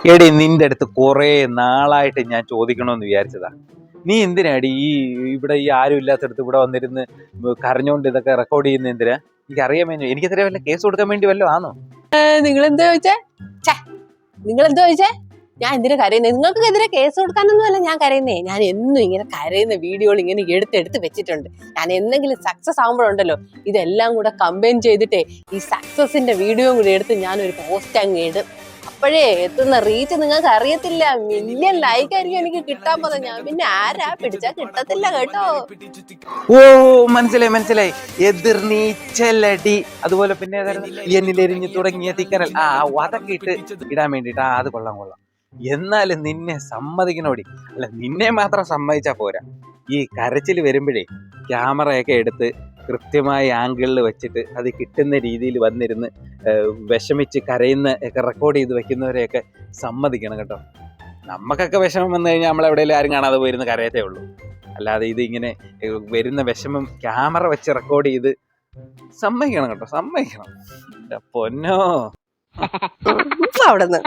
എടി നിന്റെ അടുത്ത് കുറെ നാളായിട്ട് ഞാൻ ചോദിക്കണമെന്ന് വിചാരിച്ചതാ. നീ എന്തിനാടി ഇവിടെ ആരും ഇല്ലാത്തടത്ത് ഇവിടെ വന്നിരുന്ന് കരഞ്ഞോണ്ട് ഇതൊക്കെ റെക്കോർഡ് ചെയ്യുന്ന എന്തിനാ? എനിക്ക് അറിയാൻ വേണ്ടി, എനിക്കെതിരെ വല്ല കേസ് കൊടുക്കാൻ വേണ്ടി വല്ലതും ആണോ? നിങ്ങളെന്താ ചോദിച്ചേ? നിങ്ങളെന്താ ചോദിച്ചേ? ഞാൻ എന്തിനാ കരയുന്നത്? നിങ്ങൾക്കെതിരെ കേസ് കൊടുക്കാനൊന്നും അല്ല ഞാൻ കരയുന്നേ. ഞാൻ എന്നും ഇങ്ങനെ കരയുന്ന വീഡിയോകൾ ഇങ്ങനെ എടുത്ത് വെച്ചിട്ടുണ്ട്. ഞാൻ എന്തെങ്കിലും സക്സസ് ആകുമ്പോഴുണ്ടല്ലോ, ഇതെല്ലാം കൂടെ കമ്പൈൻ ചെയ്തിട്ടേ ഈ സക്സസിന്റെ വീഡിയോ കൂടി എടുത്ത് ഞാനൊരു പോസ്റ്റ് അങ്ങ് ഇടും. അപ്പോഴേ എത്തുന്ന റീച്ച് നിങ്ങൾക്ക് അറിയത്തില്ല. മില്യൺ ലൈക്ക് ആയിരിക്കും എനിക്ക് കിട്ടാൻ പോകുന്നത്. ഞാൻ പിന്നെ ആരാ പിടിച്ചാ കിട്ടത്തില്ല കേട്ടോ. ഓ മനസ്സിലായി. എതിർനീച്ചലടി, അതുപോലെ പിന്നെ എന്നിലെരിഞ്ഞ് തുടങ്ങിയ തിക്കനൽ, അതൊക്കെ ഇടാൻ വേണ്ടിട്ട്. അത് കൊള്ളാം. എന്നാലും നിന്നെ സമ്മതിക്കണോടി. അല്ല, നിന്നെ മാത്രം സമ്മതിച്ചാ പോരാ. ഈ കരച്ചിൽ വരുമ്പോഴേ ക്യാമറയൊക്കെ എടുത്ത് കൃത്യമായ ആംഗിളിൽ വെച്ചിട്ട് അത് കിട്ടുന്ന രീതിയിൽ വന്നിരുന്ന് വിഷമിച്ച് കരയുന്ന ഒക്കെ റെക്കോർഡ് ചെയ്ത് വെക്കുന്നവരെയൊക്കെ സമ്മതിക്കണം കേട്ടോ. നമുക്കൊക്കെ വിഷമം വന്നു കഴിഞ്ഞാൽ നമ്മളെവിടെയെങ്കിലും ആരും കാണാതെ പോയിരുന്ന് കരയത്തേ ഉള്ളൂ. അല്ലാതെ ഇത് ഇങ്ങനെ വരുന്ന വിഷമം ക്യാമറ വെച്ച് റെക്കോർഡ് ചെയ്ത് സമ്മതിക്കണം കേട്ടോ, സമ്മതിക്കണം. പൊന്നോ അവിടെന്ന്